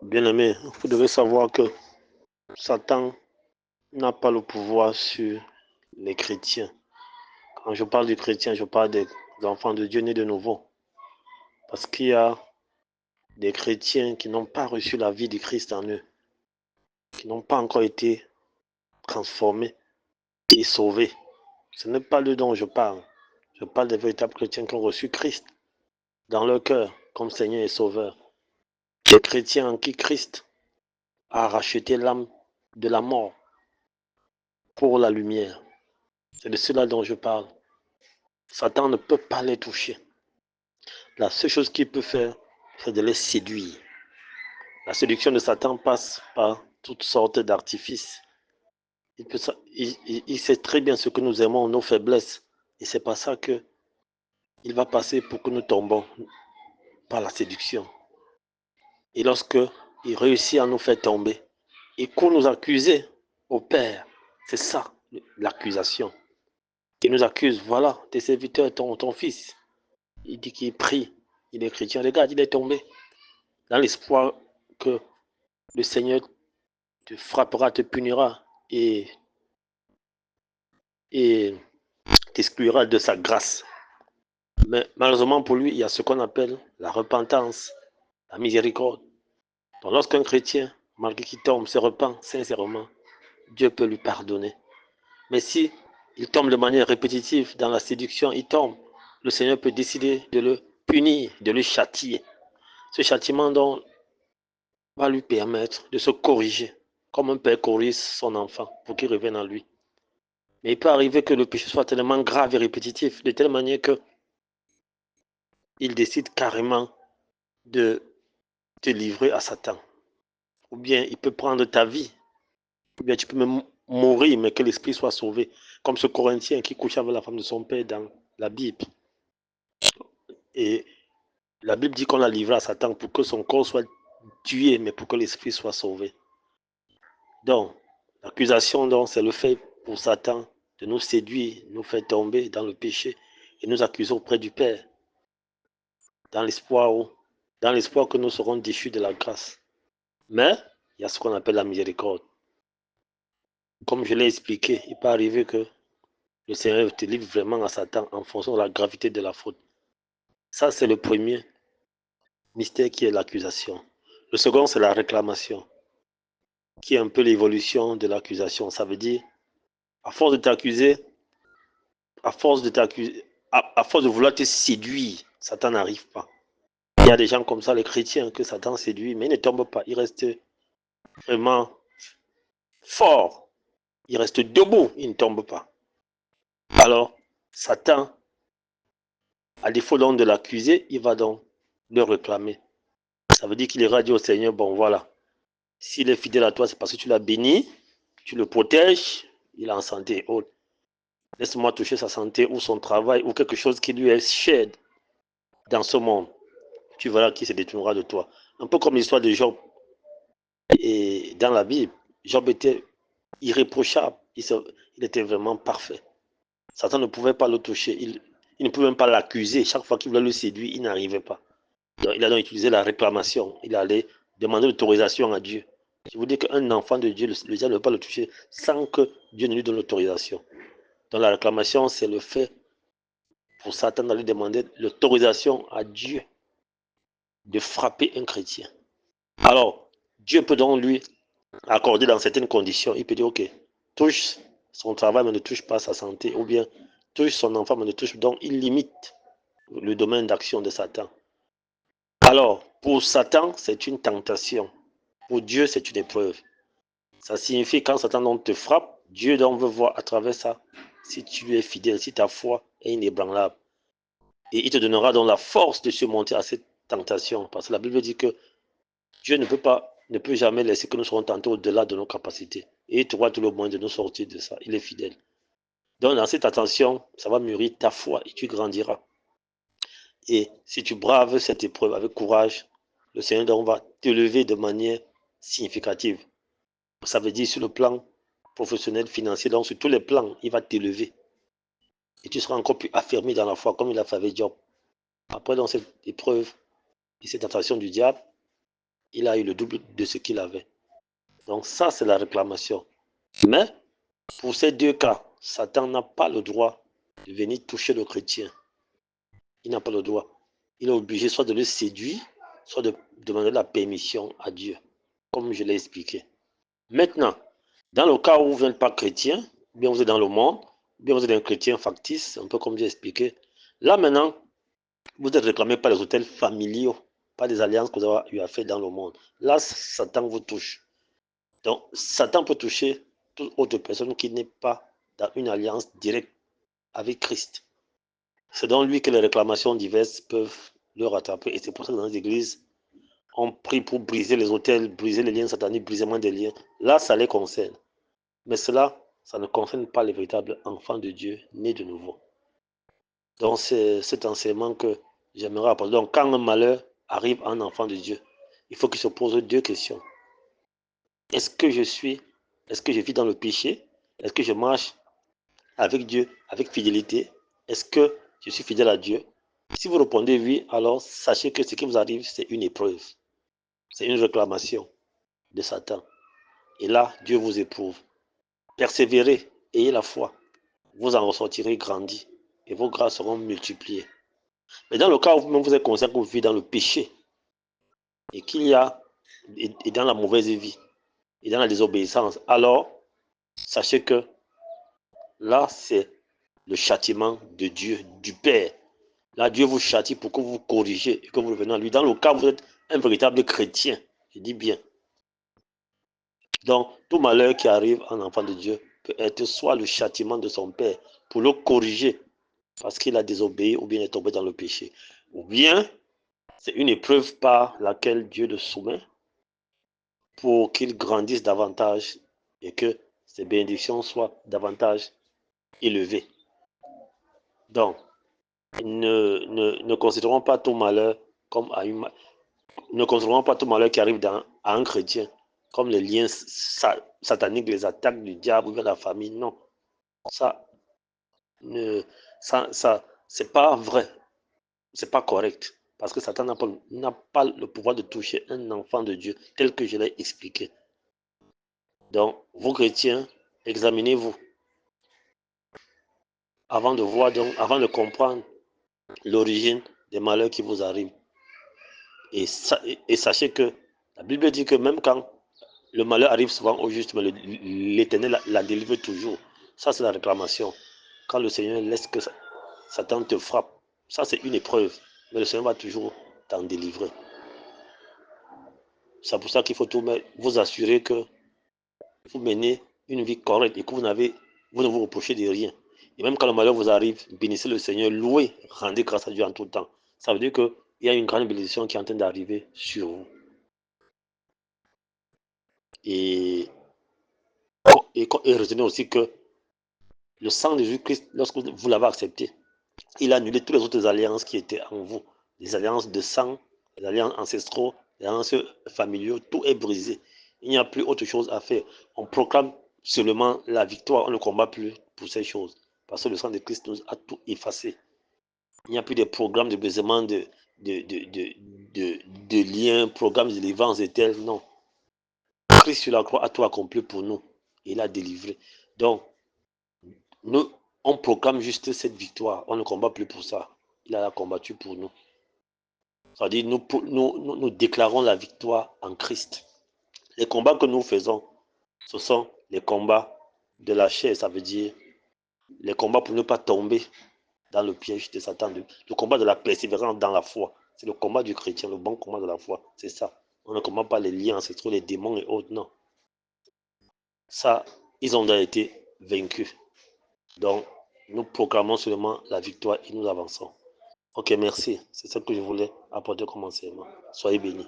Bien-aimé, vous devez savoir que Satan n'a pas le pouvoir sur les chrétiens. Quand je parle du chrétien, je parle des enfants de Dieu nés de nouveau. Parce qu'il y a des chrétiens qui n'ont pas reçu la vie du Christ en eux, qui n'ont pas encore été transformés et sauvés. Ce n'est pas le dont je parle. Je parle des véritables chrétiens qui ont reçu Christ dans leur cœur comme Seigneur et Sauveur. Des chrétiens en qui Christ a racheté l'âme de la mort pour la lumière. C'est de cela dont je parle. Satan ne peut pas les toucher. La seule chose qu'il peut faire, c'est de les séduire. La séduction de Satan passe par toutes sortes d'artifices. Il sait très bien ce que nous aimons, nos faiblesses. Et c'est pas ça qu'il va passer pour que nous tombons par la séduction. Et lorsque il réussit à nous faire tomber, il court nous accuser au Père. C'est ça, l'accusation. Il nous accuse, voilà, tes serviteurs, ton fils. Il dit qu'il prie, il est chrétien. Regarde, il est tombé. Dans l'espoir que le Seigneur te frappera, te punira et t'exclura de sa grâce. Mais malheureusement pour lui, il y a ce qu'on appelle la repentance, la miséricorde. Donc lorsqu'un chrétien, malgré qu'il tombe, se repent sincèrement, Dieu peut lui pardonner. Mais si il tombe de manière répétitive dans la séduction, il tombe, le Seigneur peut décider de le punir, de le châtier. Ce châtiment donc va lui permettre de se corriger, comme un père corrige son enfant pour qu'il revienne à lui. Mais il peut arriver que le péché soit tellement grave et répétitif, de telle manière qu'il décide carrément de te livrer à Satan. Ou bien il peut prendre ta vie, ou bien tu peux même mourir, mais que l'esprit soit sauvé. Comme ce Corinthien qui couchait avec la femme de son père dans la Bible. Et la Bible dit qu'on l'a livré à Satan pour que son corps soit tué, mais pour que l'esprit soit sauvé. Donc, l'accusation, donc, c'est le fait pour Satan de nous séduire, nous faire tomber dans le péché et nous accuser auprès du Père, dans l'espoir que nous serons déchus de la grâce. Mais, il y a ce qu'on appelle la miséricorde. Comme je l'ai expliqué, il peut arriver que le Seigneur te livre vraiment à Satan en fonction de la gravité de la faute. Ça, c'est le premier mystère qui est l'accusation. Le second, c'est la réclamation, qui est un peu l'évolution de l'accusation. Ça veut dire, à force de t'accuser, à force de vouloir te séduire, Satan n'arrive pas. Il y a des gens comme ça, les chrétiens, que Satan séduit, mais ils ne tombent pas. Ils restent vraiment forts. Ils restent debout, ils ne tombent pas. Alors, Satan, à défaut donc de l'accuser, il va donc le réclamer. Ça veut dire qu'il ira dire au Seigneur, bon voilà, s'il est fidèle à toi, c'est parce que tu l'as béni, tu le protèges, il est en santé haute. Laisse-moi toucher sa santé ou son travail ou quelque chose qui lui est cher dans ce monde. Tu verras qui se détournera de toi. Un peu comme l'histoire de Job. Et dans la Bible, Job était irréprochable. Il était vraiment parfait. Satan ne pouvait pas le toucher. Il ne pouvait même pas l'accuser. Chaque fois qu'il voulait le séduire, il n'arrivait pas. Donc, il a donc utilisé la réclamation. Il allait demander l'autorisation à Dieu. Je vous dis qu'un enfant de Dieu, le diable ne peut pas le toucher sans que Dieu ne lui donne l'autorisation. Donc la réclamation, c'est le fait pour Satan d'aller demander l'autorisation à Dieu de frapper un chrétien. Alors, Dieu peut donc lui accorder dans certaines conditions. Il peut dire, ok, touche son travail, mais ne touche pas sa santé, ou bien touche son enfant, mais ne touche. Donc, il limite le domaine d'action de Satan. Alors, pour Satan, c'est une tentation. Pour Dieu, c'est une épreuve. Ça signifie quand Satan donc te frappe, Dieu donc veut voir à travers ça si tu lui es fidèle, si ta foi est inébranlable. Et il te donnera donc la force de surmonter à cette tentation. Parce que la Bible dit que Dieu ne peut jamais laisser que nous soyons tentés au-delà de nos capacités. Et il trouvera tout le moyen de nous sortir de ça. Il est fidèle. Donc, dans cette attention, ça va mûrir ta foi et tu grandiras. Et si tu braves cette épreuve avec courage, le Seigneur donc va t'élever de manière significative. Ça veut dire sur le plan professionnel, financier, donc sur tous les plans, il va t'élever. Et tu seras encore plus affermi dans la foi, comme il a fait avec Job. Après, dans cette épreuve et cette tentation du diable, il a eu le double de ce qu'il avait. Donc ça, c'est la réclamation. Mais pour ces deux cas, Satan n'a pas le droit de venir toucher le chrétien. Il n'a pas le droit. Il est obligé soit de le séduire, soit de demander la permission à Dieu, comme je l'ai expliqué. Maintenant, dans le cas où vous n'êtes pas chrétien, bien vous êtes dans le monde, bien vous êtes un chrétien factice, un peu comme j'ai expliqué, là maintenant, vous êtes réclamé par les hôtels familiaux, par les alliances que vous avez eu à faire dans le monde. Là, Satan vous touche. Donc, Satan peut toucher toute autre personne qui n'est pas dans une alliance directe avec Christ. C'est dans lui que les réclamations diverses peuvent le rattraper. Et c'est pour ça que dans les églises, on prie pour briser les hôtels, briser les liens sataniques, briser moins des liens. Là, ça les concerne. Mais cela, ça ne concerne pas les véritables enfants de Dieu nés de nouveau. Donc, c'est cet enseignement que j'aimerais apporter. Donc, quand un malheur arrive à un enfant de Dieu, il faut qu'il se pose deux questions. Est-ce que je vis dans le péché? Est-ce que je marche avec Dieu, avec fidélité? Est-ce que je suis fidèle à Dieu? Si vous répondez oui, alors sachez que ce qui vous arrive, c'est une épreuve. C'est une réclamation de Satan. Et là, Dieu vous éprouve. Persévérez, ayez la foi. Vous en ressortirez grandi et vos grâces seront multipliées. Mais dans le cas où vous êtes conscient que vous vivez dans le péché et qu'il y a, et dans la mauvaise vie, et dans la désobéissance, alors sachez que là, c'est le châtiment de Dieu, du Père. Là, Dieu vous châtie pour que vous corrigez et que vous revenez à lui. Dans le cas où vous êtes un véritable chrétien, je dis bien. Donc, tout malheur qui arrive à un enfant de Dieu peut être soit le châtiment de son Père pour le corriger parce qu'il a désobéi ou bien est tombé dans le péché. Ou bien, c'est une épreuve par laquelle Dieu le soumet pour qu'il grandisse davantage et que ses bénédictions soient davantage élevées. Donc, ne considérons pas tout malheur comme à une, ne considérons pas tout malheur qui arrive à un chrétien comme les liens sataniques, les attaques du diable ou de la famille. Non, ça, c'est pas vrai, c'est pas correct. Parce que Satan n'a pas le pouvoir de toucher un enfant de Dieu tel que je l'ai expliqué. Donc, vous chrétiens, examinez-vous avant de voir, donc, avant de comprendre l'origine des malheurs qui vous arrivent. Et sachez que la Bible dit que même quand le malheur arrive souvent au juste, mais l'Éternel la délivre toujours. Ça, c'est la réclamation. Quand le Seigneur laisse que Satan te frappe, ça, c'est une épreuve. Mais le Seigneur va toujours t'en délivrer. C'est pour ça qu'il faut tout vous assurer que vous menez une vie correcte et que vous ne vous reprochez de rien. Et même quand le malheur vous arrive, bénissez le Seigneur, louez, rendez grâce à Dieu en tout temps. Ça veut dire qu'il y a une grande bénédiction qui est en train d'arriver sur vous. Et retenez aussi que le sang de Jésus-Christ, lorsque vous l'avez accepté, il a annulé toutes les autres alliances qui étaient en vous. Les alliances de sang, les alliances ancestraux, les alliances familiaux, tout est brisé. Il n'y a plus autre chose à faire. On proclame seulement la victoire, on ne combat plus pour ces choses. Parce que le sang de Christ nous a tout effacé. Il n'y a plus de programmes de brisement de liens, programmes de délivrance et tel. Non. Christ sur la croix a tout accompli pour nous. Il a délivré. Donc, nous, on proclame juste cette victoire. On ne combat plus pour ça. Il a combattu pour nous. C'est-à-dire, nous déclarons la victoire en Christ. Les combats que nous faisons, ce sont les combats de la chair. Ça veut dire les combats pour ne pas tomber dans le piège de Satan. Le combat de la persévérance dans la foi. C'est le combat du chrétien, le bon combat de la foi. C'est ça. On ne combat pas les liens ancestraux, les démons et autres. Non. Ça, ils ont déjà été vaincus. Donc, nous proclamons seulement la victoire et nous avançons. Ok, merci. C'est ça que je voulais apporter comme enseignement. Soyez bénis.